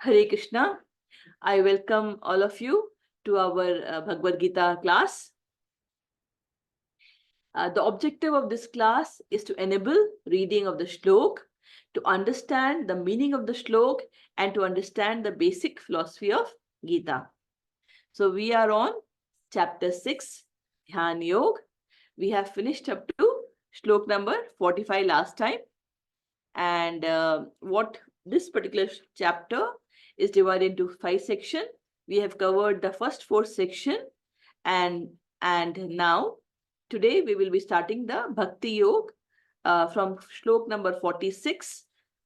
Hare Krishna. I welcome all of you to our Bhagavad Gita class. The objective of this class is to enable reading of the shlok, to understand the meaning of the shlok, and to understand the basic philosophy of Gita. So we are on chapter 6, Dhyan Yoga. We have finished up to shlok number 45 last time. And what this particular chapter is divided into 5 sections. We have covered the first 4 sections, and now today we will be starting the Bhakti Yoga from shlok number 46,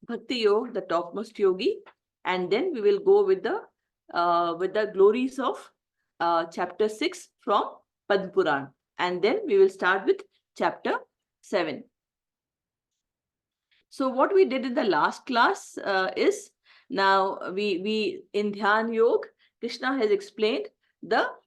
Bhakti Yoga, the topmost yogi, and then we will go with the glories of chapter 6 from Padma Puran, and then we will start with chapter 7. So what we did in the last class is, now we in Dhyan Yoga, Krishna has explained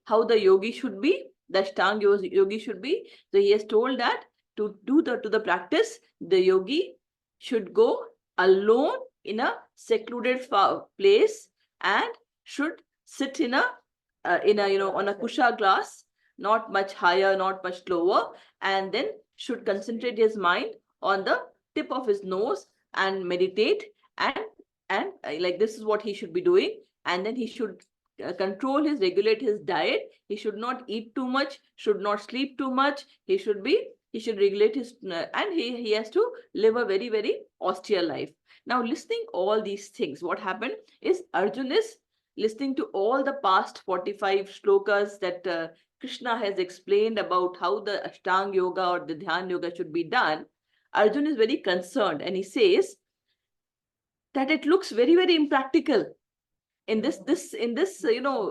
how the yogi should be, the Ashtanga yogi should be. So he has told that to do the practice, the yogi should go alone in a secluded place and should sit in a on a kusha glass, not much higher, not much lower, and then should concentrate his mind on the tip of his nose and meditate, and like this is what he should be doing. And then he should regulate his diet. He should not eat too much, should not sleep too much. He should regulate his and he has to live a very, very austere life. Now, listening all these things, what happened is Arjun is listening to all the past 45 shlokas that Krishna has explained about how the Ashtanga yoga or the Dhyan yoga should be done. Arjun is very concerned, and he says that it looks very, very impractical. In this,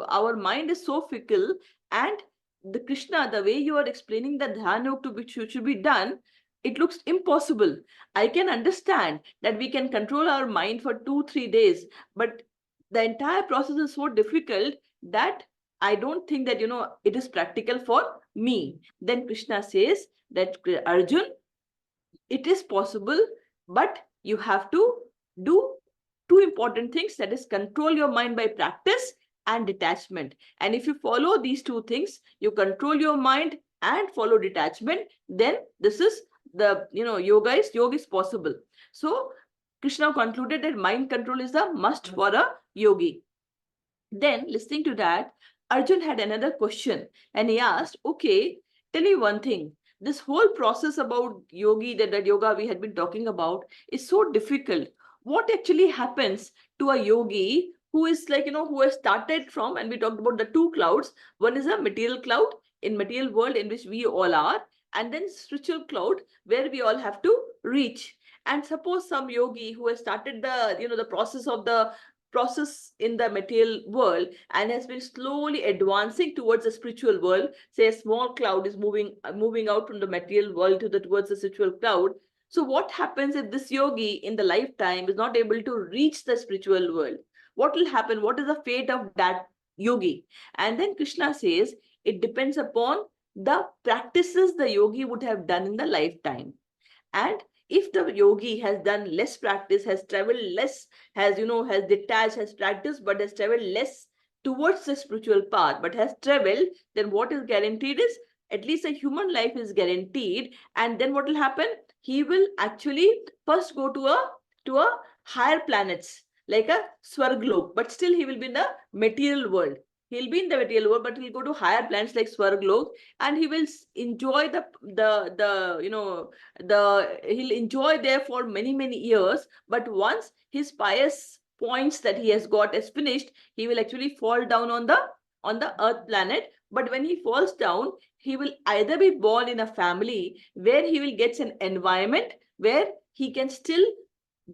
our mind is so fickle, and the Krishna, the way you are explaining the Dhyan yoga should be done, it looks impossible. I can understand that we can control our mind for 2-3 days, but the entire process is so difficult that I don't think that, it is practical for me. Then Krishna says that, Arjun, it is possible, but you have to do 2 important things, that is control your mind by practice and detachment. And if you follow these 2 things, you control your mind and follow detachment, then this is the yoga is possible. So Krishna concluded that mind control is a must for a yogi. Then, listening to that, Arjun had another question, and he asked, okay, tell me one thing. This whole process about yogi, that yoga we had been talking about, is so difficult. What actually happens to a yogi who is who has started from, and we talked about the 2 clouds. One is a material cloud, in material world in which we all are, and then spiritual cloud where we all have to reach. And suppose some yogi who has started the process in the material world and has been slowly advancing towards the spiritual world. Say a small cloud is moving out from the material world towards the spiritual cloud. So what happens if this yogi in the lifetime is not able to reach the spiritual world? What will happen? What is the fate of that yogi? And then Krishna says it depends upon the practices the yogi would have done in the lifetime. And if the yogi has done less practice, has traveled less, has detached, has practiced, but has traveled less towards the spiritual path, but has traveled, then what is guaranteed is at least a human life is guaranteed. And then what will happen? He will actually first go to a higher planets, like a Swarglok, but still he will be in the material world. He'll be in the material world, but he'll go to higher planets like Swarglok, and he will enjoy he'll enjoy there for many, many years. But once his pious points that he has got is finished, he will actually fall down on the earth planet. But when he falls down, he will either be born in a family where he will get an environment where he can still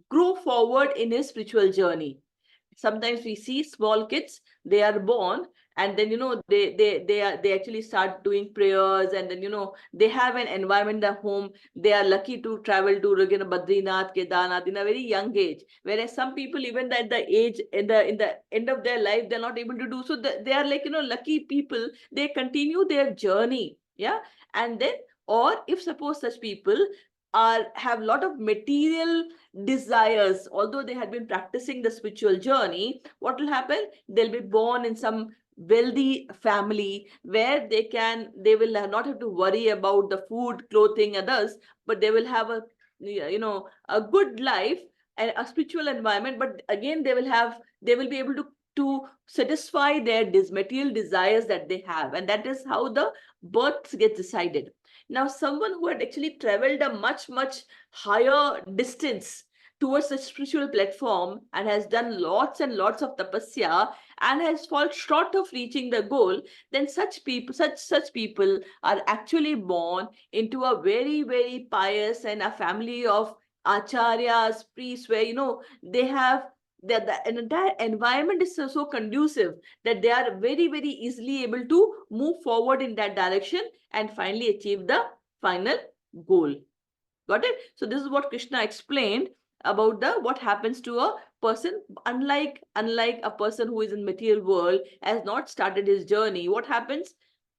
grow forward in his spiritual journey. Sometimes we see small kids, they are born, and then they actually start doing prayers, and then they have an environment at home. They are lucky to travel to Badrinath, Kedarnath in a very young age, whereas some people, even at the age in the end of their life, they're not able to do so. They are lucky people, they continue their journey. Yeah. And then, or if suppose such people have a lot of material desires, although they had been practicing the spiritual journey, what will happen? They'll be born in some wealthy family where they will not have to worry about the food, clothing, others, but they will have a good life and a spiritual environment. But again, they will be able to satisfy their material desires that they have, and that is how the births get decided. Now, someone who had actually traveled a much higher distance towards the spiritual platform and has done lots and lots of tapasya and has fallen short of reaching the goal, then such people are actually born into a very pious and a family of acharyas, priests, where they have the entire environment is so conducive that they are very easily able to move forward in that direction and finally achieve the final goal. Got it? So this is what Krishna explained about what happens to a person. Unlike a person who is in material world, has not started his journey, what happens?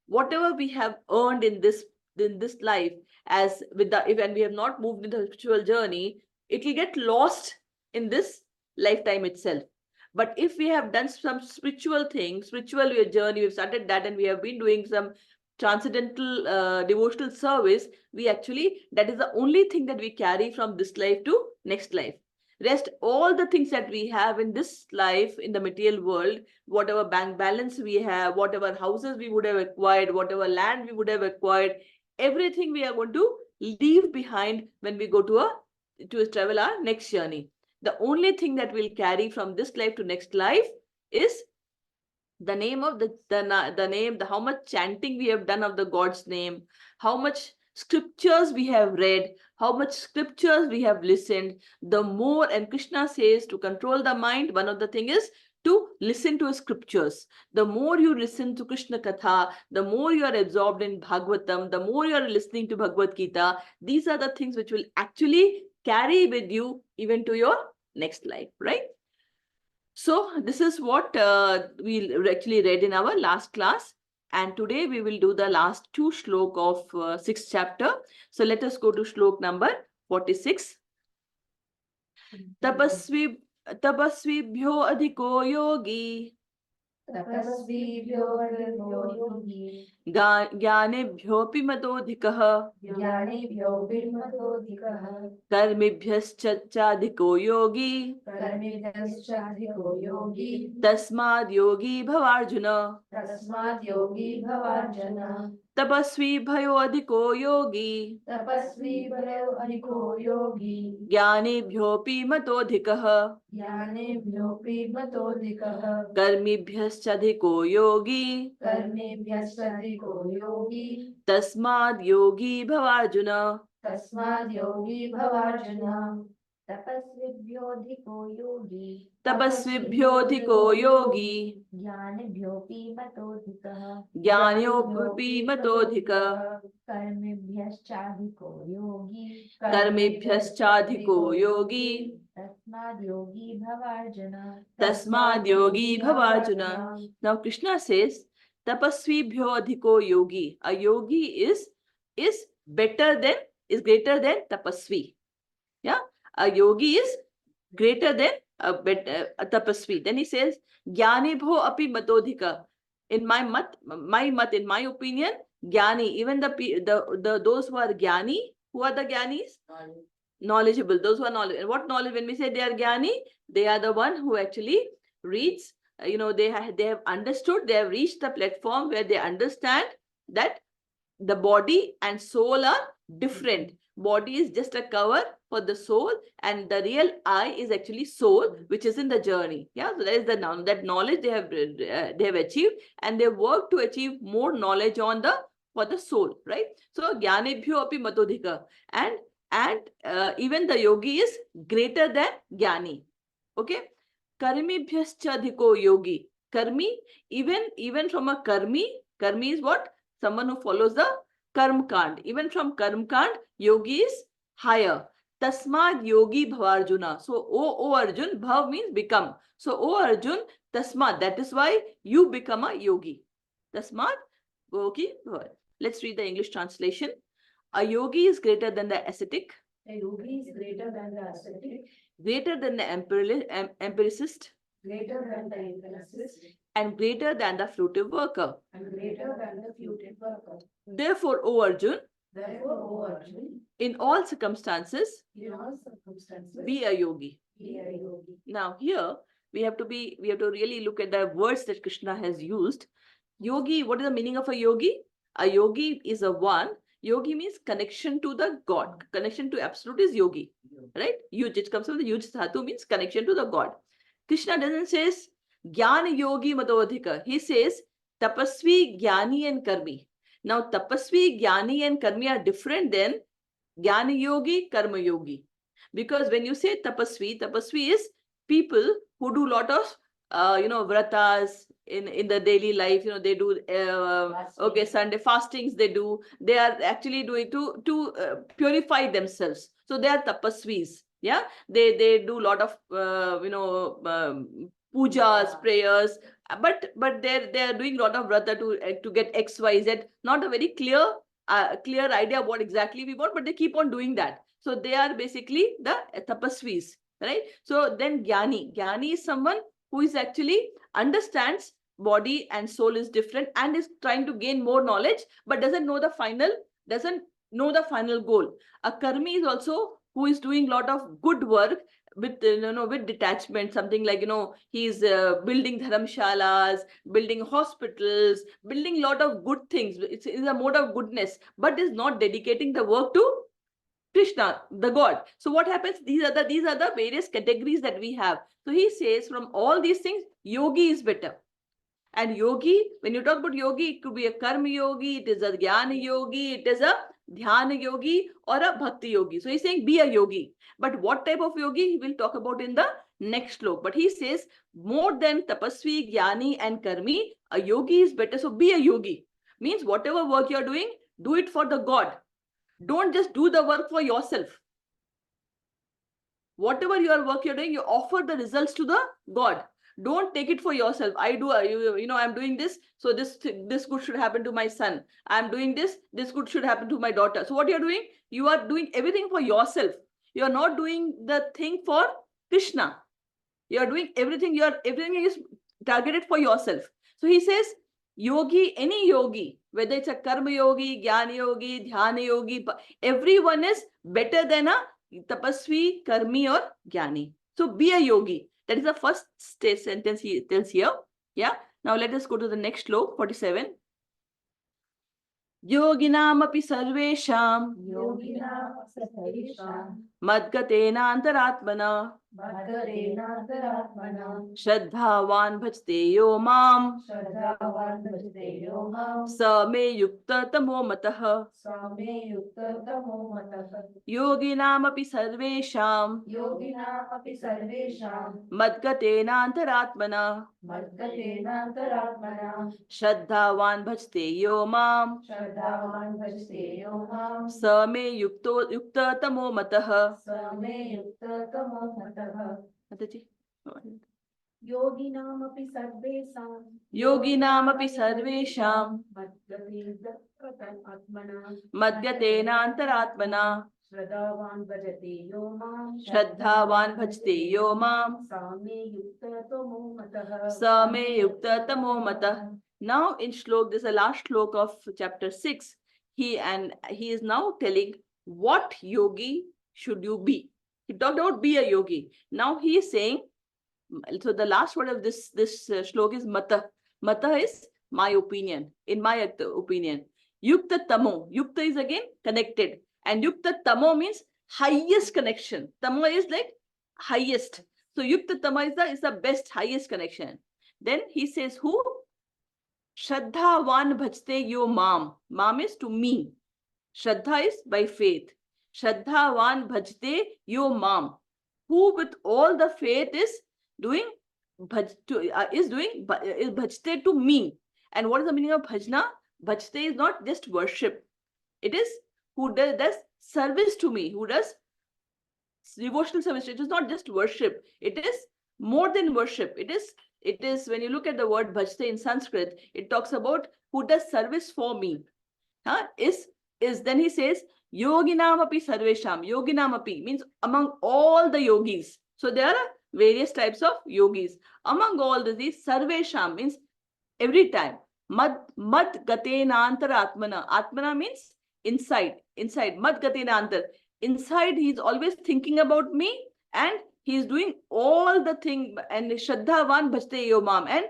Whatever we have earned in this life, as with the when we have not moved into the spiritual journey, it will get lost in this lifetime itself. But if we have done some spiritual thing, spiritual journey, we've started that, and we have been doing some transcendental devotional service, we actually, that is the only thing that we carry from this life to next life. Rest, all the things that we have in this life, in the material world, whatever bank balance we have, whatever houses we would have acquired, whatever land we would have acquired, everything we are going to leave behind when we go to travel our next journey. The only thing that we'll carry from this life to next life is the name of the name, how much chanting we have done of the God's name, how much scriptures we have read, how much scriptures we have listened. The more, and Krishna says to control the mind, one of the thing is to listen to scriptures. The more you listen to Krishna Katha, the more you are absorbed in Bhagavatam, the more you are listening to Bhagavad Gita. These are the things which will actually carry with you even to your next life, right? So this is what we actually read in our last class. And today we will do the last two shlok of 6th chapter. So let us go to shlok number 46. Tapasvibhyo adhiko yogi. ज्ञानेभ्योऽपि मतोऽधिकः कर्मिभ्यश्चाधिको योगी तस्माद् योगी भवार्जुन तपस्वी भयो अधिको योगी ज्ञानेभ्योऽपि मतोऽधिकः कर्मिभ्यश्चाधिको योगी तस्माद् योगी भवार्जुन तपस्विभ्योऽधिको योगी ज्ञानिभ्योऽपि मतोऽधिकः कर्मिभ्यश्चाधिको योगी तस्माद् योगी भवार्जुन. Now Krishna says tapasvibhyo adhiko yogi. A yogi is greater than tapasvi. Yeah, a yogi is greater than a tapasvi. Then he says jnanibho api matodhika. In my opinion, jnani, even the those who are jnani, who are the jnanis? Knowledgeable. Those who are knowledgeable. What knowledge? When we say they are jnani, they are the one who actually reads. They have understood. They have reached the platform where they understand that the body and soul are different. Body is just a cover for the soul, and the real I is actually soul, which is in the journey. Yeah, so that is that knowledge they have achieved, and they work to achieve more knowledge for the soul, right? So jnanebhyo api matodhika, and even the yogi is greater than jnani. Okay, karmibhyascha adhiko yogi. Karmi, even from a karmi is what? Someone who follows the karm kand. Even from karm kand, yogi is higher. Tasmad yogi bhavarjuna. So, O Arjun, bhav means become. So, O Arjun, tasmad, that is why you become a yogi. Tasmad yogi bhavar. Let's read the English translation. A yogi is greater than the ascetic. A yogi is greater than the ascetic, greater than the empiricist, greater than the empiricist, and greater than the fruitive worker. and greater than the fruitive worker. Therefore, O Arjun, Therefore, O Arjun, in all circumstances, in all circumstances, be a yogi. be a yogi. Now here we have to really look at the words that Krishna has used. Yogi, what is the meaning of a yogi? A yogi is a one. Yogi means connection to the God. Connection to absolute is yogi, right? Yuj, it comes from the yuj dhatu, means connection to the God. Krishna doesn't say Jnana yogi matodhika. He says tapasvi, jnani and karmi. Now tapasvi, jnani and karmi are different than jnana yogi, karma yogi. Because when you say tapasvi, tapasvi is people who do lot of vratas in the daily life. They do Sunday fastings. They are actually doing to purify themselves. So they are tapasvis. Yeah, they do lot of pujas, prayers, but they are doing lot of vrata to get XYZ. Not a very clear idea of what exactly we want, but they keep on doing that. So they are basically the tapasvis, right? So then Jnani is someone who is actually understands body and soul is different and is trying to gain more knowledge, but doesn't know the final goal. A karmi is also who is doing a lot of good work with with detachment, something like he's building dharamshalas, building hospitals, building a lot of good things. It's a mode of goodness, but is not dedicating the work to Krishna, the God. So what happens? These are the various categories that we have. So he says from all these things, yogi is better. And yogi, when you talk about yogi, it could be a karma yogi, it is a jnana yogi, it is a dhyana yogi, or a bhakti yogi. So he's saying be a yogi. But what type of yogi he will talk about in the next slok. But he says more than tapasvi, jnani, and karmi, a yogi is better. So be a yogi. Means whatever work you're doing, do it for the God. Don't just do the work for yourself. Whatever your work you're doing, you offer the results to the God. Don't take it for yourself. I'm doing this, so this good should happen to my son. I'm doing this good should happen to my daughter. So what you're doing, you are doing everything for yourself. You are not doing the thing for Krishna. You are doing everything is targeted for yourself. So he says, yogi, any yogi, whether it's a karma yogi, jnana yogi, dhyana yogi, everyone is better than a tapasvi, karmi, or jnani. So be a yogi. That is the first sentence he tells here. Yeah. Now let us go to the next slok, 47. योगिनामपि सर्वेषां मद्गतेनान्तरात्मना श्रद्धावान् भजते यो माम् स मे युक्ततमो मतः योगिनामपि सर्वेषां मद्गतेनान्तरात्मना श्रद्धावान् भजते यो माम् स मे युक्ततमो मतः. योगिनामपि सर्वेषां मद्गतेनान्तरात्मना श्रद्धावान् भजते यो माम् स मे युक्ततमो मतः. Now in shlok, this is the last shlok of chapter 6. He is now telling what yogi should you be. He talked about be a yogi. Now he is saying, so the last word of this shlok is mata. Mata is my opinion, in my opinion. Yukta tamo. Yukta is again connected. And yukta tamo means highest connection. Tamo is like highest. So yukta tamo is the best, highest connection. Then he says who? Shraddhavan bhajte yo mam. Mam is to me. Shraddha is by faith. Shraddhavan bhajte yo mam. Who with all the faith is doing bhajte to me. And what is the meaning of bhajna? Bhajte is not just worship. It is who does service to me, who does devotional service. It is not just worship. It is more than worship. It is when you look at the word bhajte in Sanskrit, it talks about who does service for me. Is is, then he says, yoginam api sarvesham. Yoginam api means among all the yogis. So there are various types of yogis. Among all these, sarvesham means every time. Mad gatenantara atmana. Atmana means inside. Inside. Mad gatenantar. Inside, he's always thinking about me, and he's doing all the thing, and Shraddhavan bhajte yomam, and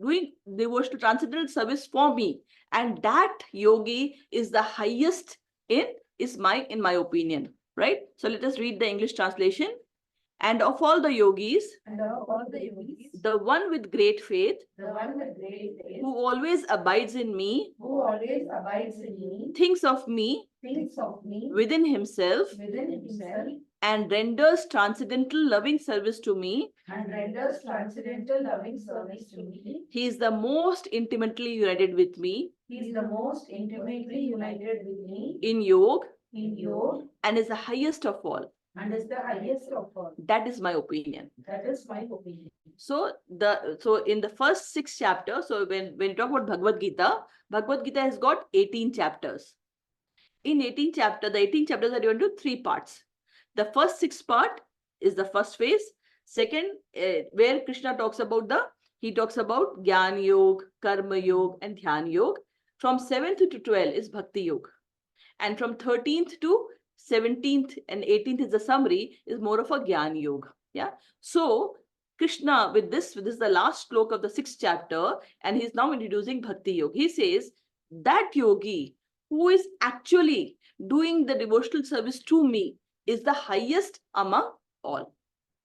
doing devotional transcendental service for me. And that yogi is the highest in my opinion. Right? So let us read the English translation. And of all the yogis, the one with great faith, who always abides in me, thinks of me within himself, and renders transcendental loving service to me, he is the most intimately united with me in yoga, and is the highest of all. That is my opinion. So in the first 6 chapters, so when you talk about Bhagavad Gita has got 18 chapters. In the 18 chapters are divided into 3 parts. The first 6 part is the first phase. Second, where Krishna talks about Jnana Yoga, Karma Yoga, and Dhyana Yoga. From 7th to 12 is Bhakti Yoga. And from 13th to 17th and 18th is the summary, is more of a Jnana Yoga. Yeah. So Krishna, with this is the last shloka of the 6th chapter, and he's now introducing Bhakti Yoga. He says that yogi who is actually doing the devotional service to me is the highest among all.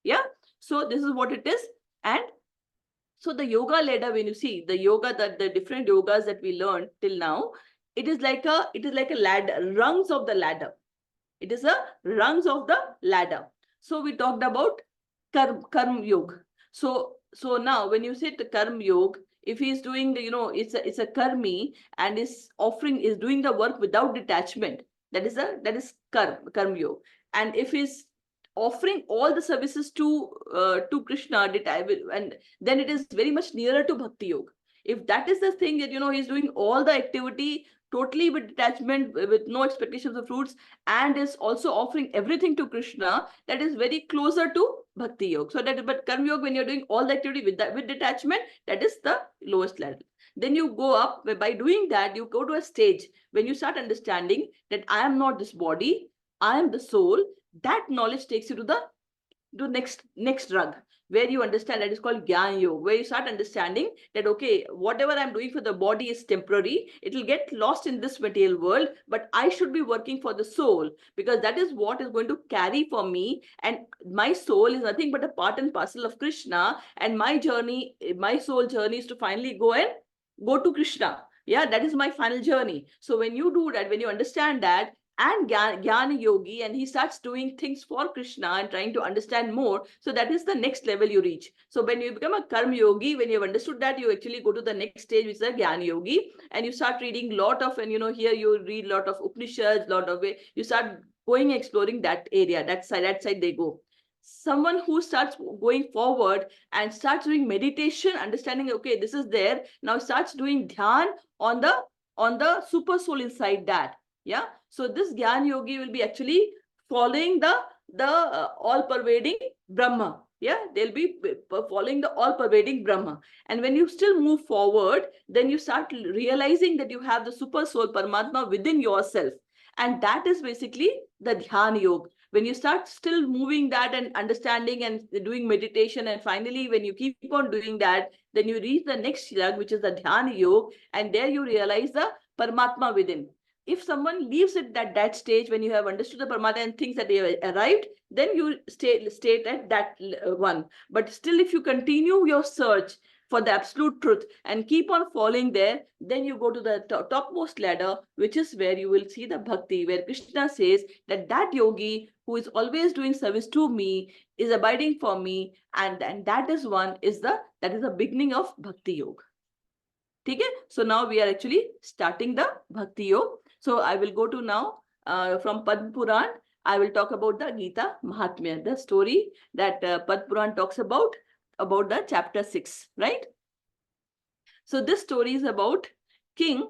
Yeah. So this is what it is. And so the yoga ladder, when you see the yoga, that the different yogas that we learned till now, it is like a ladder, rungs of the ladder. It is a rungs of the ladder. So we talked about karma yoga. So now when you say the karma yoga, if he is doing the, it's a karmi, and is doing the work without detachment, that is karma yoga. And if he's offering all the services to Krishna, and then it is very much nearer to Bhakti Yoga. If that is the thing that, he's doing all the activity totally with detachment, with no expectations of fruits, and is also offering everything to Krishna, that is very closer to Bhakti Yoga. So but Karma Yoga, when you're doing all the activity with detachment, that is the lowest level. Then you go up, by doing that, you go to a stage when you start understanding that I am not this body, I am the soul. That knowledge takes you to the next rung, where you understand, that is called Jnana Yoga, where you start understanding that, okay, whatever I'm doing for the body is temporary. It will get lost in this material world, but I should be working for the soul, because that is what is going to carry for me. And my soul is nothing but a part and parcel of Krishna. And my soul journey is to finally go to Krishna. Yeah, that is my final journey. So when you do that, when you understand that, and Jnana Yogi, and he starts doing things for Krishna and trying to understand more. So that is the next level you reach. So when you become a Karma Yogi, when you have understood that, you actually go to the next stage, which is a Jnana Yogi, and you start reading lot of, and here you read lot of Upanishads, you start going exploring that area, that side they go. Someone who starts going forward and starts doing meditation, understanding, okay, this is there, now starts doing dhyan on the super soul inside that. Yeah. So this Jnana Yogi will be actually following the all-pervading Brahma. Yeah, they'll be following the all-pervading Brahma. And when you still move forward, then you start realizing that you have the super soul Paramatma within yourself. And that is basically the Dhyana Yoga. When you start still moving that and understanding and doing meditation, and finally when you keep on doing that, then you reach the next slug, which is the Dhyana Yoga, and there you realize the Paramatma within. If someone leaves it at that stage, when you have understood the Paramatma and thinks that they have arrived, then you stay at that one. But still, if you continue your search for the absolute truth and keep on falling there, then you go to the topmost ladder, which is where you will see the Bhakti, where Krishna says that yogi who is always doing service to me is abiding for me, and that is the beginning of Bhakti Yoga. Okay? So now we are actually starting the Bhakti Yoga. So I will go to now from Padma Puran. I will talk about the Gita Mahatmya, the story that Padma Puran talks about the chapter 6, right? So this story is about King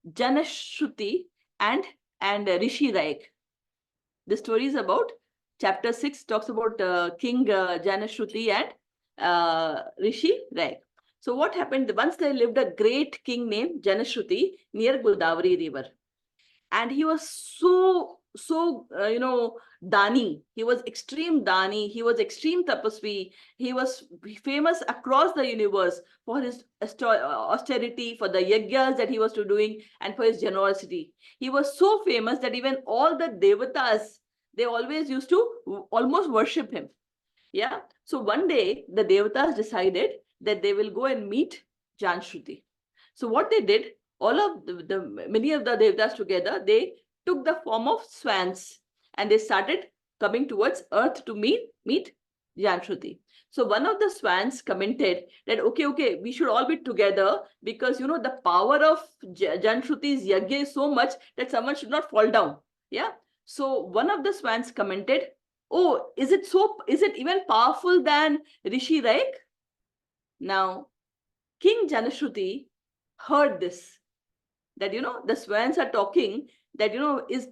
Janashruti and and Rishi Raik. The story is about chapter 6 talks about King Janashruti and Rishi Raik. So what happened? Once there lived a great king named Janashruti near Godavari river. And he was so dani. He was extreme dani. He was extreme tapasvi. He was famous across the universe for his austerity, for the yajnas that he was doing, and for his generosity. He was so famous that even all the devatas, they always used to almost worship him. Yeah. So one day the devatas decided that they will go and meet Janshruti. So what they did, all of many of the devatas together, they took the form of swans and they started coming towards earth to meet Janshruti. So one of the swans commented that okay, we should all be together because the power of Janshruti's yajna is so much that someone should not fall down. Yeah. So one of the swans commented, oh, is it even powerful than Rishi Raik? Now, King Janashruti heard this, that the swans are talking, that is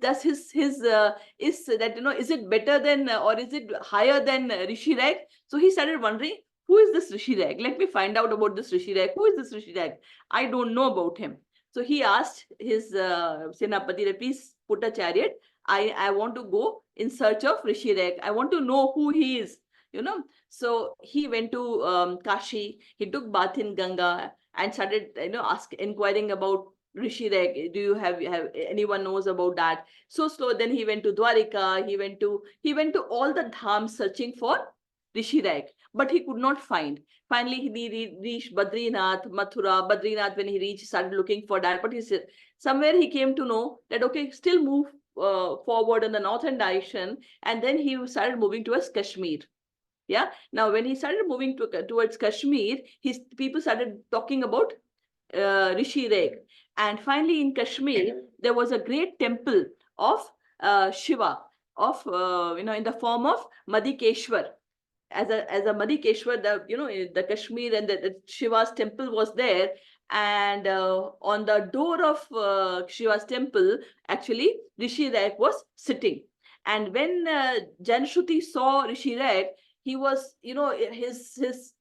it better than or is it higher than Rishi Raik? So he started wondering, who is this Rishi Raik? Let me find out about this Rishi Raik. Who is this Rishi Raik? I don't know about him. So he asked his Senapati that please put a chariot. I want to go in search of Rishi Raik. I want to know who he is. So he went to Kashi. He took bath in Ganga and started inquiring about Rishi Raik. Do you have anyone knows about that? So slow. Then he went to Dwarika. He went to all the dhams searching for Rishi Raik, but he could not find. Finally, he reached Badrinath, Mathura. Badrinath, when he reached, started looking for that. But he said somewhere he came to know that okay, still move forward in the northern direction, and then he started moving towards Kashmir. Yeah. Now, when he started moving towards Kashmir, his people started talking about Rishi Raik. And finally, in Kashmir, there was a great temple of Shiva, of in the form of Madhikeshwar. As a Madhikeshwar, the Kashmir and the Shiva's temple was there. And on the door of Shiva's temple, actually, Rishi Raik was sitting. And when Janshruti saw Rishi Raik, he was, his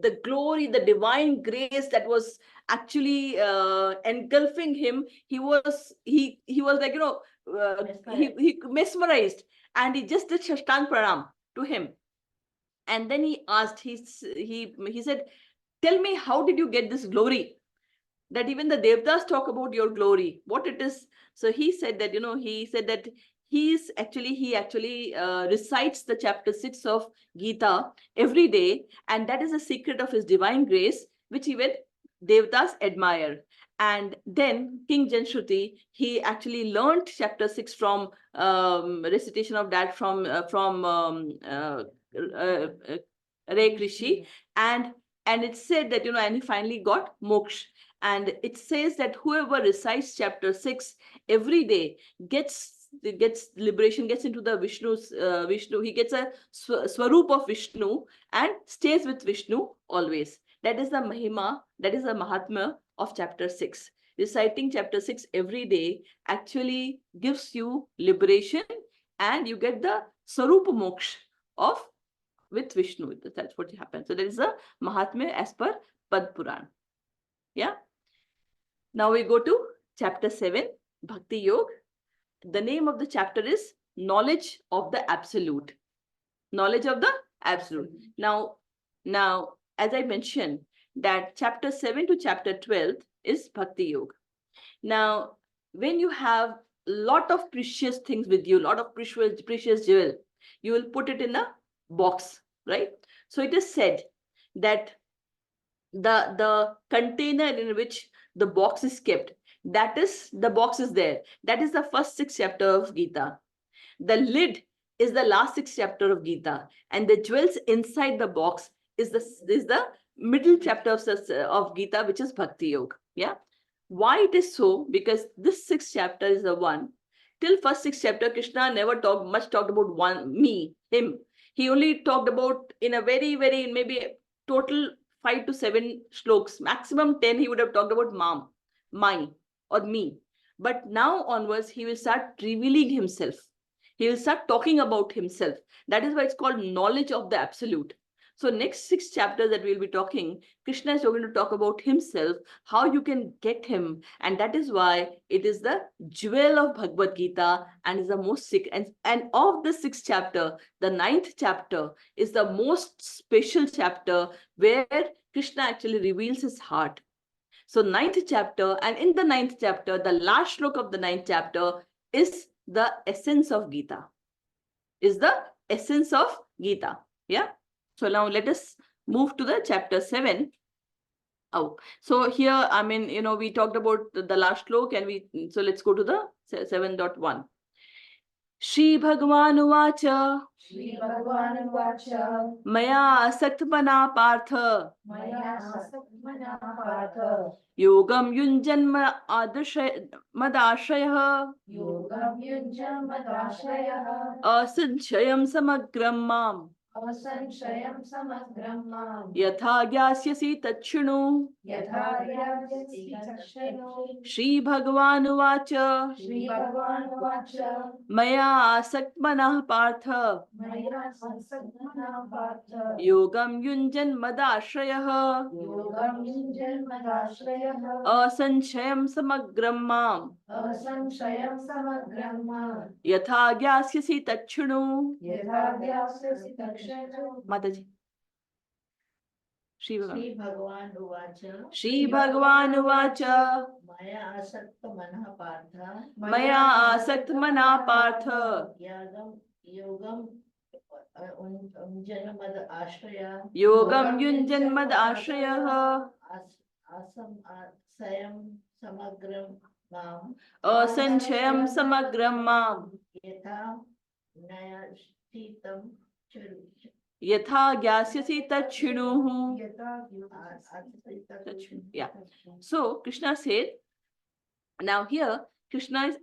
the glory, the divine grace that was actually engulfing him. He was like he mesmerized, and he just did Shashtang Pranam to him. And then he asked, he said, tell me, how did you get this glory? That even the Devtas talk about your glory, what it is. So he said that, he actually recites the chapter 6 of Gita every day. And that is a secret of his divine grace, which even Devtas admire. And then King Janshruti, he actually learned chapter 6 from recitation of that from Ray Rishi. And it said that, and he finally got moksha. And it says that whoever recites chapter 6 every day gets liberation, gets into the Vishnu. He gets a swaroop of Vishnu and stays with Vishnu always. That is the mahima, that is the mahatma of chapter 6. Reciting chapter 6 every day actually gives you liberation, and you get the swarupa moksha of with Vishnu. That's what happens. So there is a mahatma as per Pad Puran. Yeah. Now we go to chapter 7, Bhakti Yoga. The name of the chapter is Knowledge of the Absolute. Knowledge of the Absolute. Now, as I mentioned, that chapter 7 to chapter 12 is Bhakti Yoga. Now, when you have a lot of precious things with you, a lot of precious jewel, you will put it in a box, right? So it is said that the container in which the box is kept, the box is there. That is the first 6 chapter of Gita. The lid is the last 6 chapter of Gita, and the jewels inside the box is the middle chapter of Gita, which is Bhakti Yoga. Yeah. Why it is so? Because this 6th chapter is the one. Till first 6 chapter, Krishna never talked about him. He only talked about in a very, very, maybe total 5 to 7 shloks, maximum 10, he would have talked about my or me. But now onwards, he will start revealing himself. He will start talking about himself. That is why it's called knowledge of the absolute. So next 6 chapters that we'll be talking, Krishna is going to talk about himself, how you can get him. And that is why it is the jewel of Bhagavad Gita and is the most sick. And of the 6th chapter, the 9th chapter is the most special chapter where Krishna actually reveals his heart. So 9th chapter, and in the 9th chapter, the last shlok of the 9th chapter is the essence of Gita. Is the essence of Gita. Yeah. So now let us move to the chapter 7. Oh, so here, I mean, we talked about the last shlok, and so let's go to the 7.1. Shri Bhagavan Uvacha Shri Bhagavan Vacha Maya Satmana Partha Maya Asatmana Partha Yogam Yunjanma Madashrayah Yogam Yunjam Madashrayah Asanchayam Samagram Mam Asanshayam Samagram Mam Yatha Gyasyasi Tachunu Yatha Yavyasi Chakshano Shri Bhagavan Uvacha Shri Bhagavan Vacha Maya Asatmanah Partha Maya Asatmana Partha Yogam Yunjan Madashrayah Yogam Yunjam Madashrayah Asanchayam Samagram Mam Asanshayam Samagram Mam Yatha Gyasyasi Tachunu. Yatha Vyasasi Chakshano Mataji. Shri Bhagavan. Shri Bhagavan Uvacha Shri Bhagavan Uvacha Maya Asakta Manah Partha Maya Asatmana Partha Yogam Unjana Mad Ashraya Yogam Yunjan Mad Ashrayah Asam Sayam Samagram Mam Asanchayam Samagram Mam Yatha Naya Stitam Churu Yatha Gyasyasi Tachinuhu. Yeah. So Krishna said, now here Krishna is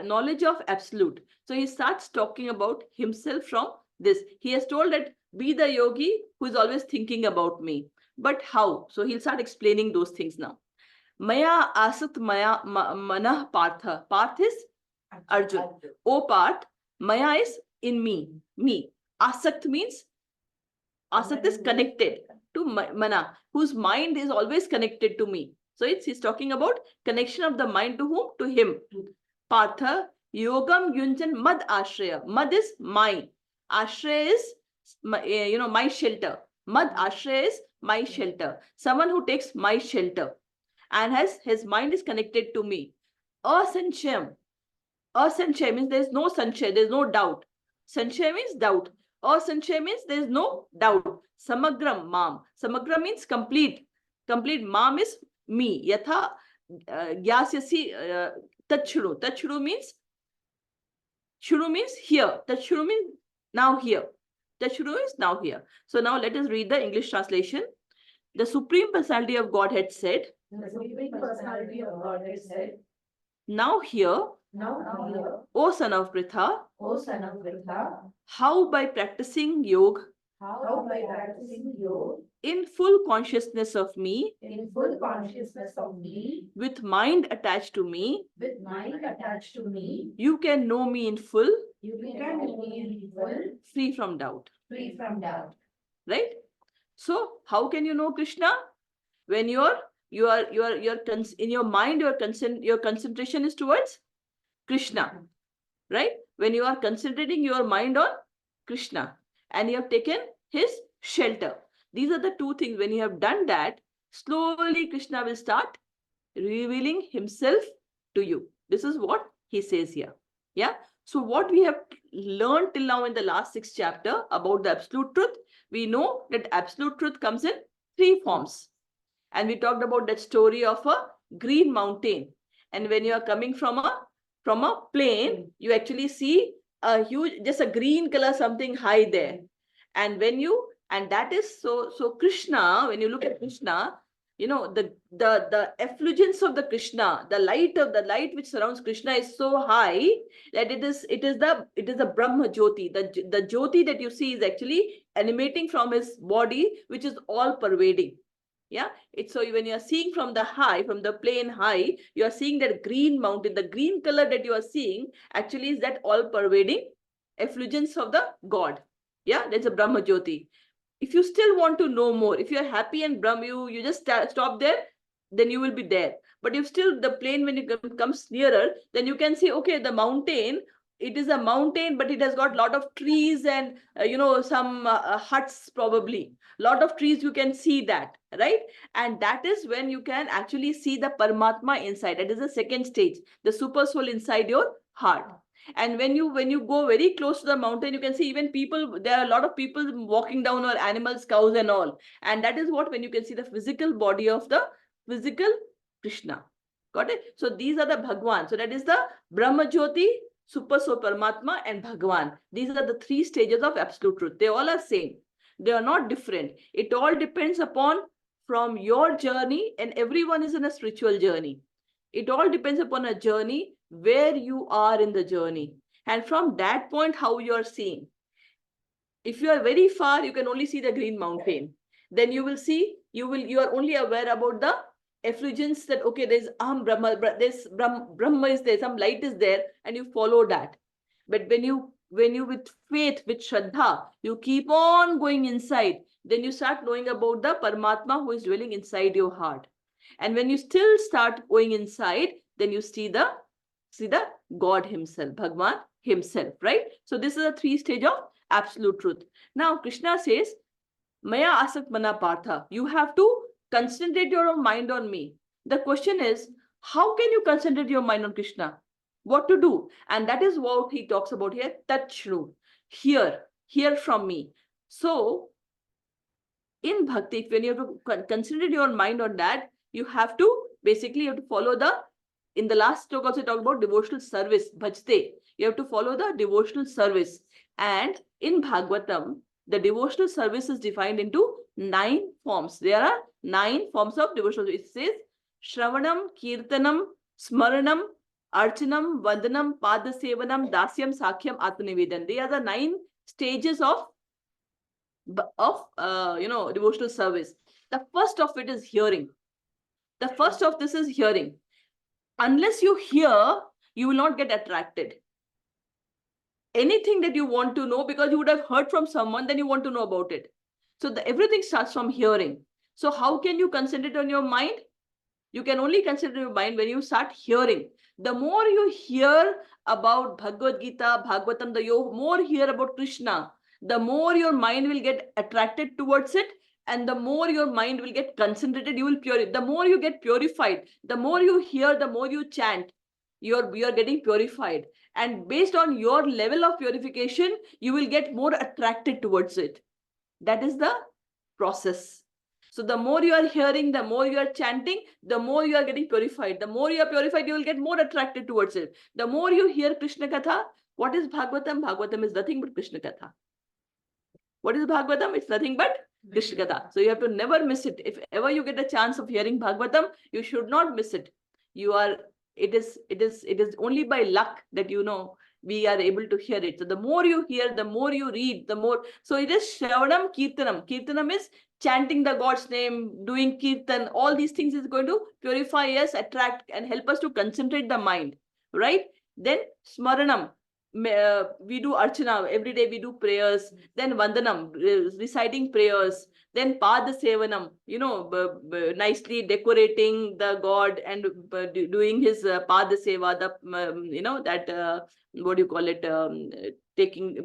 knowledge of absolute. So he starts talking about himself from this. He has told that be the yogi who is always thinking about me. But how? So he'll start explaining those things now. Maya asat maya manah partha. Parth is Arjun. O Parth, Maya is in me. Me. Asakt means Asat is connected to mana, whose mind is always connected to me. So he's talking about connection of the mind to whom? To him. Partha, Yogam Yunjan Mad Ashraya. Mad is my. Ashraya is, my shelter. Mad Ashraya is my shelter. Someone who takes my shelter and his mind is connected to me. Asanchayam. Asanchayam means there is no sanchaya, there is no doubt. Sanchaya means doubt. Asanchaya means there is no doubt. Samagram Mam. Samagram means complete. Complete. Mam is me. Yatha Gyasyasi Tachuru. Tachuru means here. Tachuru means now here. Tachuru is now here. So now let us read the English translation. The Supreme Personality of Godhead said, The Supreme Personality of Godhead said, now here, Now hear, O son of Pritha, O son of Vritha, how by practicing yoga how by practicing yoga in full consciousness of me, in full consciousness of me, with mind attached to me, with mind attached to me, you can know me in full, you can know me in full, free from doubt. free from doubt. Right? So how can you know Krishna? When in your mind, your concentration is towards Krishna. Right? When you are concentrating your mind on Krishna and you have taken his shelter. These are the two things. When you have done that, slowly Krishna will start revealing himself to you. This is what he says here. Yeah. So what we have learned till now in the last 6 chapter about the absolute truth, we know that absolute truth comes in 3 forms. And we talked about that story of a green mountain. And when you are coming from a plane, you actually see a huge, just a green color, something high there. And that is so Krishna, when you look at Krishna, the effulgence of the Krishna, the light which surrounds Krishna is so high that it is the Brahma Jyoti. The Jyoti that you see is actually emanating from his body, which is all pervading. Yeah, it's so when you are seeing from the high, from the plane high, you are seeing that green mountain. The green color that you are seeing actually is that all pervading effulgence of the God. Yeah, that's a Brahma Jyoti. If you still want to know more, if you are happy and Brahm, you just stop there, then you will be there. But if still the plane, when it comes nearer, then you can see, okay, the mountain, it is a mountain, but it has got lot of trees and some huts, probably lot of trees, you can see that, right? And that is when you can actually see the Paramatma inside. That is the second stage, the super soul inside your heart. And when you go very close to the mountain, you can see even people, there are a lot of people walking down, or animals, cows and all. And that is what, when you can see the physical body of the physical Krishna. Got it? So these are the Bhagwan. So that is the Brahma Jyoti, Super Soul Paramatma, and Bhagwan. These are the three stages of absolute truth. They all are same. They are not different. It all depends upon from your journey, and everyone is in a spiritual journey. It all depends upon a journey, where you are in the journey, and from that point how you are seeing. If you are very far, you can only see the green mountain. Then you will see, you are only aware about the effulgence, that okay, there's Brahma, there's Brahma is there, some light is there, and you follow that. But when you with faith, with Shraddha, you keep on going inside, then you start knowing about the Paramatma who is dwelling inside your heart. And when you still start going inside, then you see the God himself, Bhagwan himself, right? So this is a three stage of absolute truth. Now Krishna says, Maya asak mana partha, you have to concentrate your mind on me. The question is, how can you concentrate your mind on Krishna? What to do? And that is what he talks about here. Tachru, hear from me. So in bhakti, when you have to concentrate your mind on that, you have to follow the, in the last talk also talk about devotional service, bhajte. You have to follow the devotional service. And in Bhagavatam, the devotional service is defined into 9 forms. There are 9 forms of devotional. It says Shravanam, Kirtanam, Smaranam, Archanam, Vandanam, Padasevanam, Dasyam, Sakhyam, Atmanivedan. They are the 9 stages of devotional service. The first of it is hearing. The first of this is hearing. Unless you hear, you will not get attracted. Anything that you want to know, because you would have heard from someone, then you want to know about it. So everything starts from hearing. So how can you concentrate on your mind? You can only concentrate your mind when you start hearing. The more you hear about Bhagavad Gita, Bhagavatam, the more hear about Krishna, the more your mind will get attracted towards it, and the more your mind will get concentrated. You will purify. The more you get purified, the more you hear, the more you chant, you're getting purified. And based on your level of purification, you will get more attracted towards it. That is the process. So the more you are hearing, the more you are chanting, the more you are getting purified. The more you are purified, you will get more attracted towards it. The more you hear Krishna Katha, what is Bhagavatam? Bhagavatam is nothing but Krishna Katha. What is Bhagavatam? It's nothing but Krishna Katha. So you have to never miss it. If ever you get a chance of hearing Bhagavatam, you should not miss it. It is only by luck that we are able to hear it. So the more you hear, the more you read, the more. So it is Shravanam, Kirtanam. Kirtanam is chanting the God's name, doing Kirtan. All these things is going to purify us, attract, and help us to concentrate the mind, right? Then Smaranam. We do Archana. Every day we do prayers. Then Vandanam, reciting prayers. Then Pada Sevanam, nicely decorating the God and doing his Pada Seva, what do you call it, taking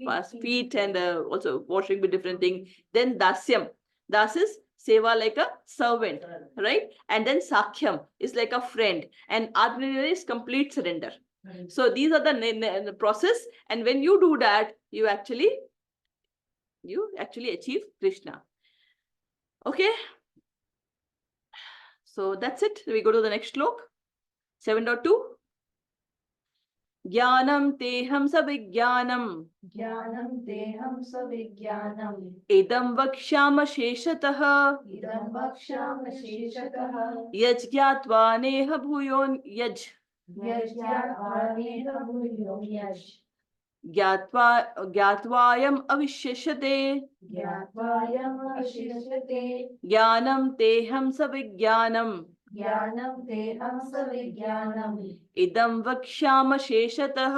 past feet and also washing with different things. Then Dasyam. Das is Seva, like a servant, right? And then Sakhyam is like a friend. And Atmaniveda is complete surrender. So these are the process. And when you do that, you actually achieve Krishna. Okay. So that's it. We go to the next slok. 7.2. Jnanam teham savijnanam. Jnanam teham savijnanam. Idam vakshama sheshatah. Idam vakshama sheshatah. Yaj gyatva neha bhuyon yaj. Yajnana bhuyo yaj. ज्ञात्वायम् अविशेष्यते ज्ञात्वायम् अशिष्यते ज्ञानं तेहं सविज्ञानम् ज्ञानं तेहं सविज्ञानम् इदं वक्ष्यामि शेषतः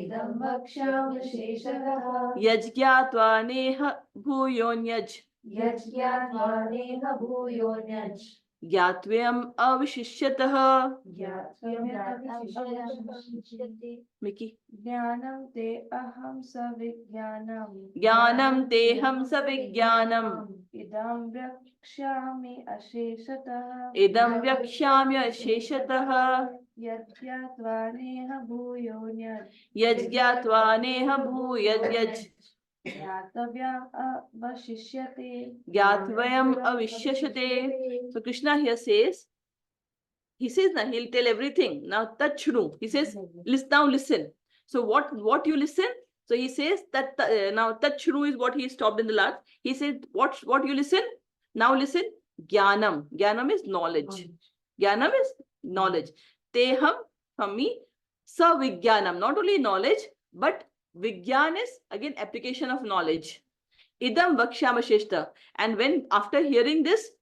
इदं वक्ष्यामि शेषतः यज्ज्ञात्वा नेह भूयोऽन्यज् यज्ञात्वा नेह भूयोऽन्यज् ज्ञात्वयम् अविशिष्यतः ज्ञात्वयमविशिष्यते Mickey ज्ञानं ते अहं सविज्ञानम् ज्ञानं तेहं सविज्ञानम् इदं वक्ष्यामि अशेषतः इदं वक्ष्यामि शेषतः यज्ञात्वा नेह भूयोऽन्यत् यज्ज्ञात्वा नेह भूयज् ज्ञातव्यम् अवशिष्यते ज्ञात्वयम् अविशेष्यते. So Krishna here says, he says now he'll tell everything. Now tat shru. He says, now listen. So what you listen? So he says that now tat shru is what he stopped in the last. He said what you listen? Now listen. Jnanam. Jnanam is knowledge. Jnanam is knowledge. Teham, from me, sa vijnanam. Not only knowledge, but Vigyan is again application of knowledge. Idam vakshyama sheshta. And when after hearing this,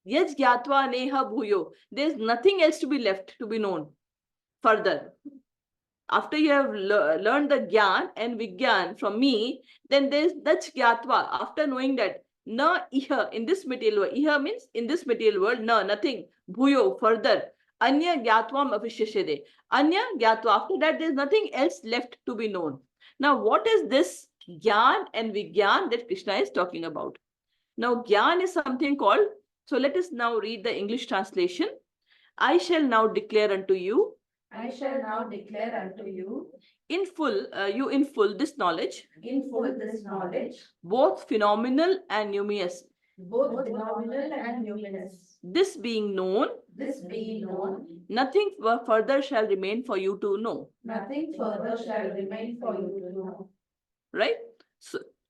yaj gyatva neha bhuyo, there is nothing else to be left to be known further. After you have learned the Gyan and Vigyan from me, then there is that's gyatva. After knowing that, na iha, in this material world, iha means in this material world, na, nothing, bhuyo, further. Anya gyatvam avishyashede. Anya gyatva. After that, there is nothing else left to be known. Now, what is this Gyan and Vigyan that Krishna is talking about? Now, Gyan is something called, so let us now read the English translation. I shall now declare unto you, I shall now declare unto you in full this knowledge, in full this knowledge, both phenomenal and numerous. both phenomenal and luminous. This being known, This being known, nothing further shall remain for you to know. nothing further shall remain for you to know. Right?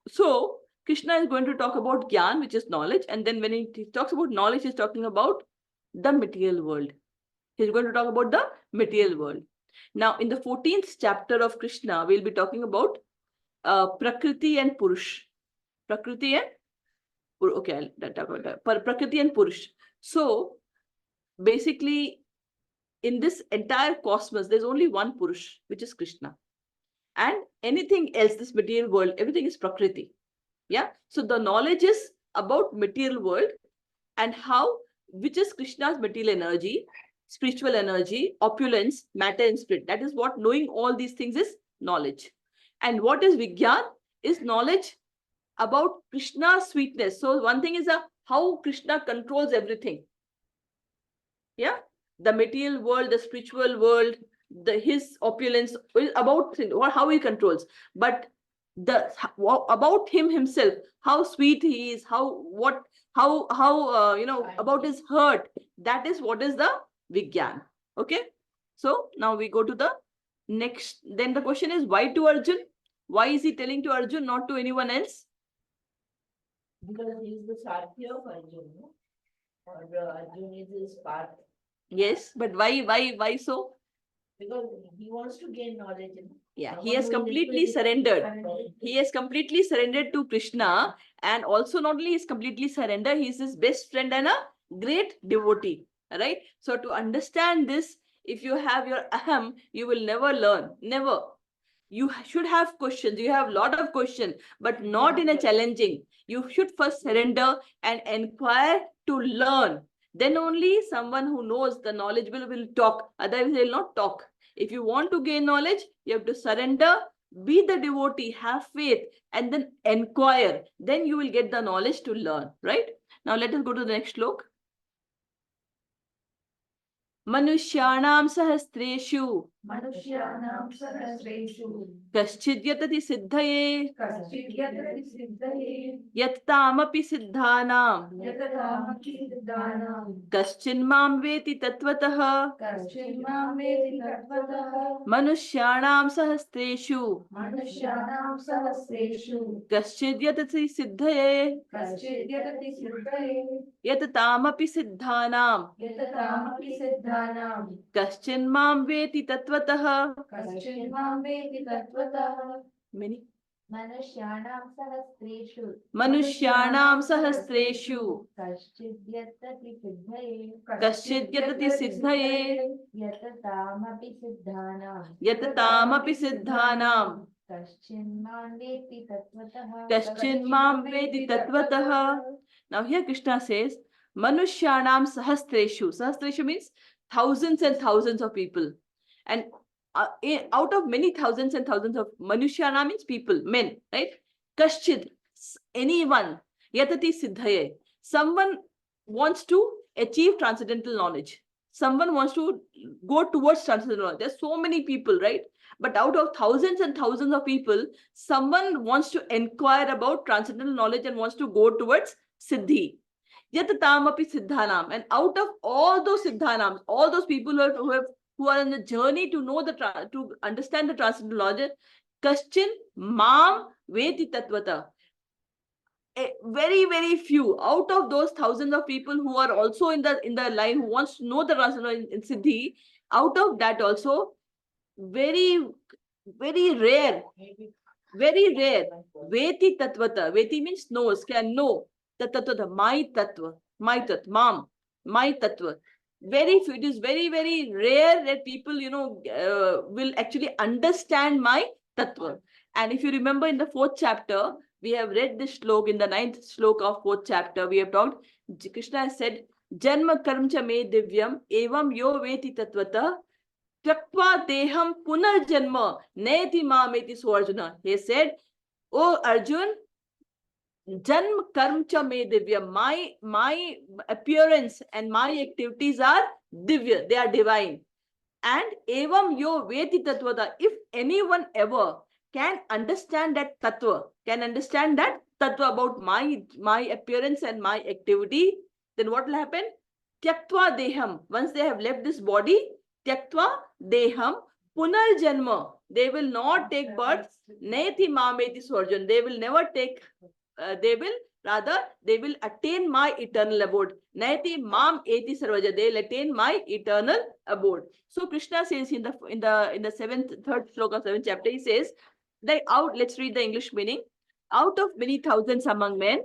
So Krishna is going to talk about Gyan, which is knowledge. And then when he talks about knowledge, he's talking about the material world. He's going to talk about the material world. Now, in the 14th chapter of Krishna, we'll be talking about Prakriti and Purush. Prakriti and okay, I'll talk about that. Prakriti and Purush. So basically, in this entire cosmos, there's only one Purush, which is Krishna. And anything else, this material world, everything is Prakriti. Yeah. So the knowledge is about material world and how, which is Krishna's material energy, spiritual energy, opulence, matter and spirit. That is what knowing all these things is knowledge. And what is Vigyan? Is knowledge about Krishna's sweetness. So one thing is how Krishna controls everything. Yeah, the material world, the spiritual world, his opulence is about how he controls. But about him himself, how sweet he is, how about his heart. That is what is the Vigyan. Okay. So now we go to the next. Then the question is, why to Arjun? Why is he telling to Arjun, not to anyone else? Because he is the Sathya of Arjun, no? Or Arjun is his path. Yes, but why so? Because he wants to gain knowledge. Yeah, Someone he has who is completely little surrendered. different. He has completely surrendered to Krishna, and also not only is completely surrendered, he is his best friend and a great devotee. Right? So to understand this, if you have your aham, you will never learn. Never. You should have questions. You have a lot of questions, but not in a challenging. You should first surrender and inquire to learn. Then only someone who knows the knowledge will talk. Otherwise, they will not talk. If you want to gain knowledge, you have to surrender, be the devotee, have faith, and then inquire. Then you will get the knowledge to learn. Right? Now let us go to the next slok. मनुष्याणां सहस्रेषु मनुष्याणां सहस्रेषु कश्चिद्यतति सिद्धये कश्चिद्यतति सिद्धये यत्तामपि सिद्धानां यततामपि सिद्धानां कश्चिन्मां वेति तत्त्वतः कश्चिन्मां वेति तत्त्वतः मनुष्याणां सहस्रेषु मनुष्याणां सहस्रेषु कश्चिद्यतति सिद्धये कश्चिद्यतति सिद्धये यत्तामपि सिद्धानां यततामपि सिद्धानां सिद्धानां Kaschin mam veti tatvatah. कश्चिन् मां वेति तत्त्वतः Many. मनुष्याणां सहस्रेषु Manushyanam sahasreshu. कश्चिद् यतति सिद्धये Kaschid yatati siddhaye. यततामपि सिद्धानां Yatatamapi siddhanam. कश्चिन् मां वेत्ति तत्त्वतः Kaschin mam veti tatvatah. Now here Krishna says, Manushyanam sahasreshu. Sahasreshu means thousands and thousands of people. And out of many thousands and thousands of Manushyanam means people, men, right? Kaschid, anyone. Yatati siddhaye. Someone wants to achieve transcendental knowledge. Someone wants to go towards transcendental knowledge. There's so many people, right? But out of thousands and thousands of people, someone wants to inquire about transcendental knowledge and wants to go towards siddhi. Yatatamapi siddhanam. And out of all those siddhanams, all those people who are on the journey to know to understand the transcendental knowledge, kaschin mam veti tatvata. Very, very few out of those thousands of people who are also in the line who wants to know the transcendental in siddhi, out of that also, very, very rare, veti tatvata. Veti means knows, can know. Tatvata, my tattva, mam, my tattva. Very few, it is very, very rare that people, will actually understand my tattva. And if you remember in the 4th chapter, we have read this shlok in the 9th shlok of 4th chapter. We have talked, Krishna has said, Janma karmcha me divyam evam yo veti tatvata Tyakva deham punarjanma neti mameti. So Arjuna, he said, oh Arjun, janm karmcha me divya. My appearance and my activities are divya, they are divine. And evam yo veti tatvata. If anyone ever can understand that tattva, about my appearance and my activity, then what will happen? Tyaktva deham. Once they have left this body, Tyaktva deham punarjanma. They will not take birth. Neti mameti swarjan. They will never take, they will attain my eternal abode. Neti mam eti sarvaja. They will attain my eternal abode. So Krishna says in the 3rd sloka of 7th chapter, he says, let's read the English meaning. Out of many thousands among men,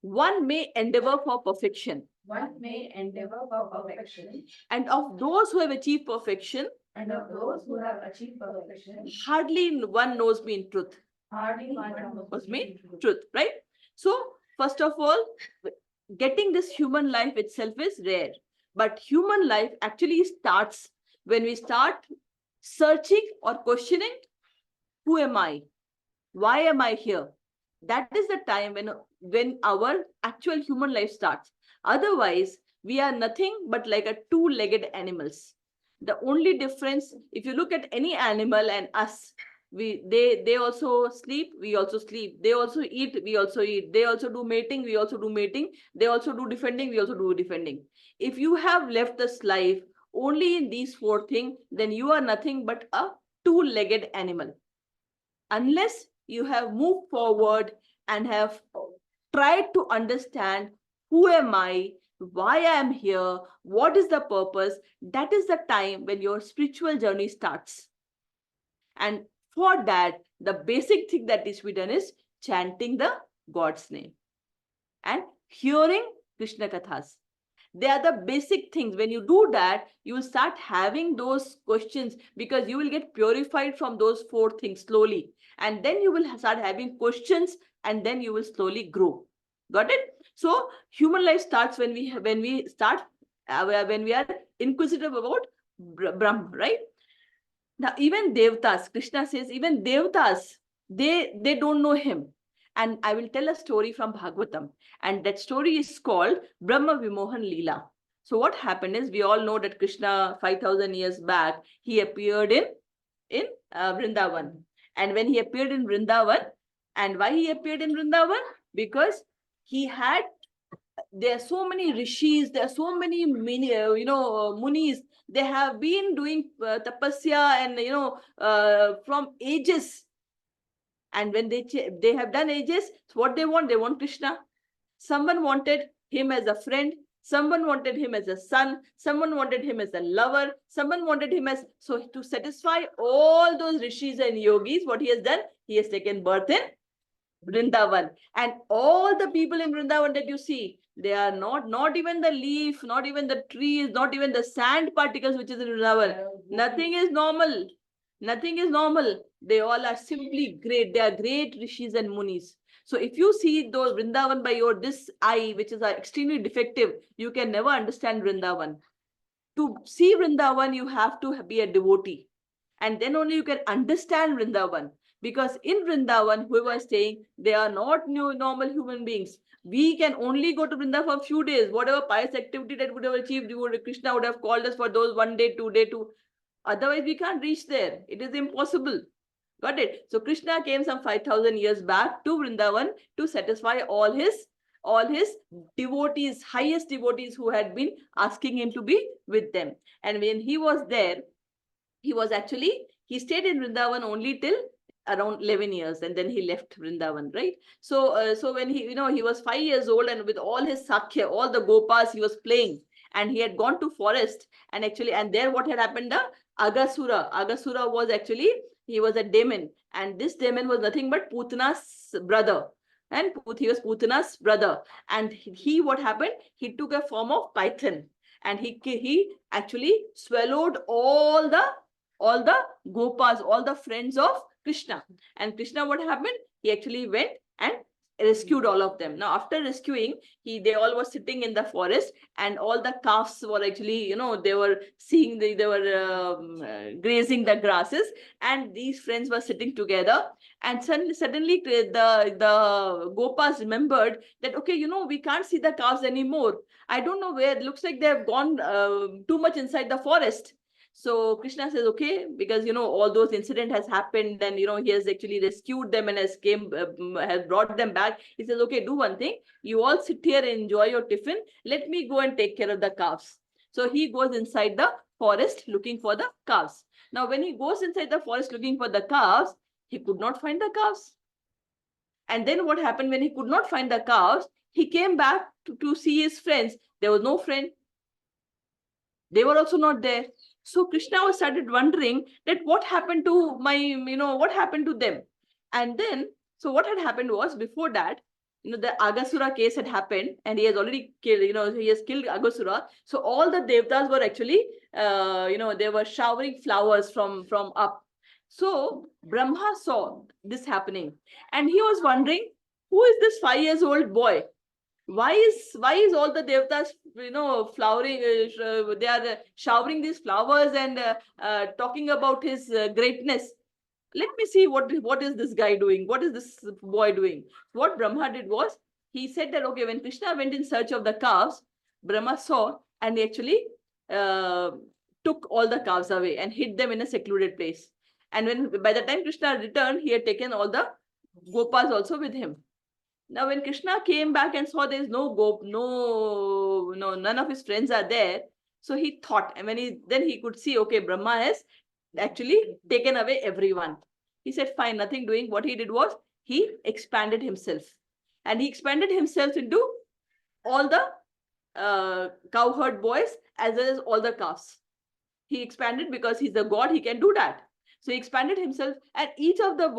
one may endeavor for perfection. One may endeavor for perfection, And of those who have achieved perfection, and of those who have achieved perfection, hardly one knows me in truth. hardly one Knows me in truth, right? So, first of all, getting this human life itself is rare. But human life actually starts when we start searching or questioning, who am I? Why am I here? That is the time when our actual human life starts. Otherwise, we are nothing but like a two-legged animals. The only difference, if you look at any animal and us, they also sleep, we also sleep. They also eat, we also eat. They also do mating, we also do mating. They also do defending, we also do defending. If you have left this life only in these 4 things, then you are nothing but a two-legged animal. Unless you have moved forward and have tried to understand who am I, why I am here, what is the purpose, that is the time when your spiritual journey starts. And for that, the basic thing that is to be done is chanting the God's name and hearing Krishna Kathas. They are the basic things. When you do that, you will start having those questions because you will get purified from those 4 things slowly. And then you will start having questions and then you will slowly grow. Got it? So human life starts when we are inquisitive about Brahma, right? Now, even Devtas, Krishna says, even Devtas, they don't know him. And I will tell a story from Bhagavatam. And that story is called Brahma Vimohan Leela. So what happened is, we all know that Krishna, 5,000 years back, he appeared in Vrindavan. And when he appeared in Vrindavan, and why he appeared in Vrindavan? Because there are so many rishis, there are so many munis. They have been doing tapasya and from ages. And when they have done ages, so what they want Krishna. Someone wanted him as a friend, Someone wanted him as a son, someone wanted him as a lover, someone wanted him as, so to satisfy all those rishis and yogis, what he has done, he has taken birth in Vrindavan. And all the people in Vrindavan that you see, they are not even the leaf, not even the trees, not even the sand particles which is in Vrindavan. Nothing is normal. Nothing is normal. They all are simply great. They are great rishis and munis. So if you see those Vrindavan by your this eye, which is extremely defective, you can never understand Vrindavan. To see Vrindavan, you have to be a devotee. And then only you can understand Vrindavan. Because in Vrindavan, whoever is staying, they are not new normal human beings. We can only go to Vrindavan for a few days. Whatever pious activity that would have achieved, Krishna would have called us for those 1 day, 2 day, two. Otherwise, we can't reach there. It is impossible. Got it? So Krishna came some 5,000 years back to Vrindavan to satisfy all his devotees, highest devotees who had been asking him to be with them. And when he was there, he stayed in Vrindavan only till around 11 years, and then he left Vrindavan, right? So when he was 5 years old, and with all his Sakhya, all the Gopas, he was playing, and he had gone to forest, and there what had happened, the Agasura was actually, he was a demon, and this demon was nothing but Putana's brother. And he was Putana's brother. And what happened? He took a form of python, and he actually swallowed all the Gopas, all the friends of Krishna. And Krishna, what happened? He actually went and rescued all of them. Now, after rescuing, they all were sitting in the forest, and all the calves were actually, they were seeing, they were grazing the grasses, and these friends were sitting together. And suddenly the Gopas remembered that, okay, we can't see the calves anymore. I don't know where. It looks like they have gone too much inside the forest. So Krishna says, okay, because all those incident has happened, and he has actually rescued them and has brought them back. He says, okay, do one thing. You all sit here and enjoy your tiffin. Let me go and take care of the calves. So he goes inside the forest looking for the calves. Now, when he goes inside the forest looking for the calves, he could not find the calves. And then what happened when he could not find the calves? He came back to see his friends. There was no friend. They were also not there. So Krishna started wondering that what happened to what happened to them? And then, so what had happened was, before that, the Agasura case had happened, and he has already killed, he has killed Agasura. So all the devtas were actually, they were showering flowers from up. So Brahma saw this happening, and he was wondering, who is this 5 years old boy? Why is all the devtas flowering, they are showering these flowers and talking about his greatness? Let me see what is this guy doing, what is this boy doing. What Brahma did was, he said that, okay, when Krishna went in search of the calves, Brahma saw, and he actually took all the calves away and hid them in a secluded place. And by the time Krishna returned, he had taken all the Gopas also with him. Now, when Krishna came back and saw there is none of his friends are there, so he thought, and then he could see, okay, Brahma has actually taken away everyone. He said, fine, nothing doing. What he did was, he expanded himself, and he expanded himself into all the cowherd boys as well as all the calves. He expanded because he's the god. He can do that. So he expanded himself, and each of the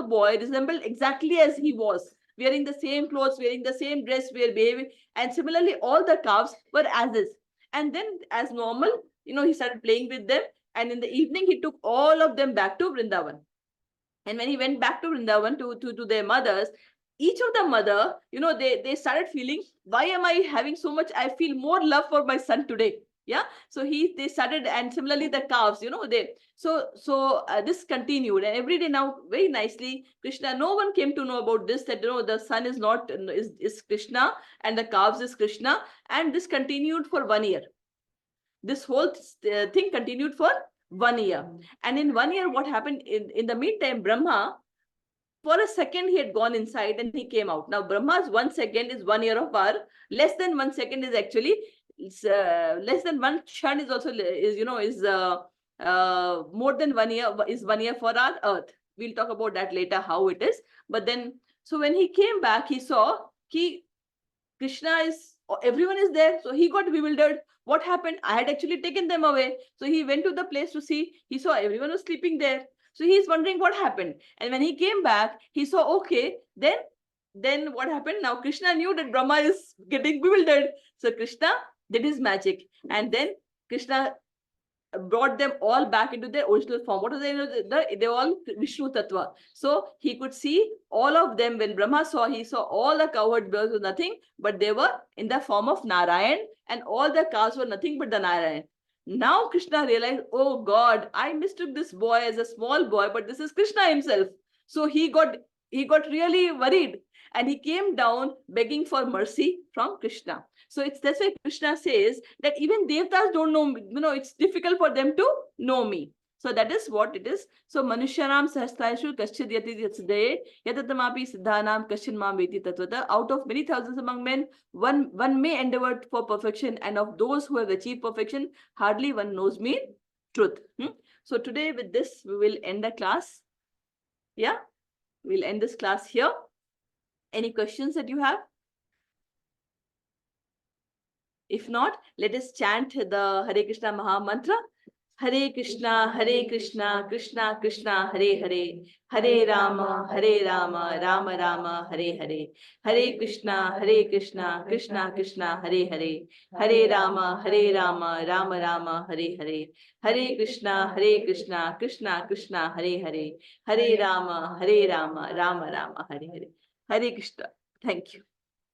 boy resembled exactly as he was, wearing the same clothes, wearing the same dress, behaving. And similarly, all the calves were as is. And then, as normal, he started playing with them. And in the evening, he took all of them back to Vrindavan. And when he went back to Vrindavan to their mothers, each of the mother, they started feeling, why am I having so much? I feel more love for my son today. Yeah. So they started, and similarly the calves, this continued, and every day now, very nicely, Krishna, no one came to know about this, that the son is not is Krishna, and the calves is Krishna. And this continued for 1 year. This whole thing continued for 1 year. And in 1 year, what happened in the meantime, Brahma, for a second, he had gone inside and he came out. Now, Brahma's 1 second is 1 year of our, less than 1 second is actually, less than 1 kshan is also, more than 1 year, is 1 year for our earth. We'll talk about that later, how it is. But then, so when he came back, he saw Krishna is everyone is there. So he got bewildered. What happened? I had actually taken them away. So he went to the place to see. He saw everyone was sleeping there. So he's wondering what happened. And when he came back, he saw, okay, then what happened? Now Krishna knew that Brahma is getting bewildered. So Krishna did his magic. And then Krishna brought them all back into their original form. What was they all Vishnu Tattva. So he could see all of them. When Brahma saw, he saw all the cowherd birds were nothing, but they were in the form of Narayan, and all the cows were nothing but the Narayan. Now Krishna realized, oh God, I mistook this boy as a small boy, but this is Krishna himself. So he got really worried, and he came down begging for mercy from Krishna. So that's why Krishna says that even Devtas don't know me. It's difficult for them to know me. So that is what it is. So Manushyanam Sahasraishu Kaschid Yati Yatsdaye Yatatamapi Siddhanam Kaschin Mam Veti Tatvata. Out of many thousands among men, one may endeavor for perfection, and of those who have achieved perfection, hardly one knows me truth. So today with this, we will end the class. Yeah, we'll end this class here. Any questions that you have? If not, let us chant the Hare Krishna Maha Mantra. Hare Krishna, Krishna Krishna, Hare Hare, Hare Rama, Rama Rama, Hare Hare, Hare Krishna, Krishna Krishna, Hare Hare, Hare Rama, Rama Rama, Hare Hare, Hare Krishna, Krishna Krishna, Hare Hare, Hare Rama, Rama Rama, Hare Hare. Hare Krishna. Thank you.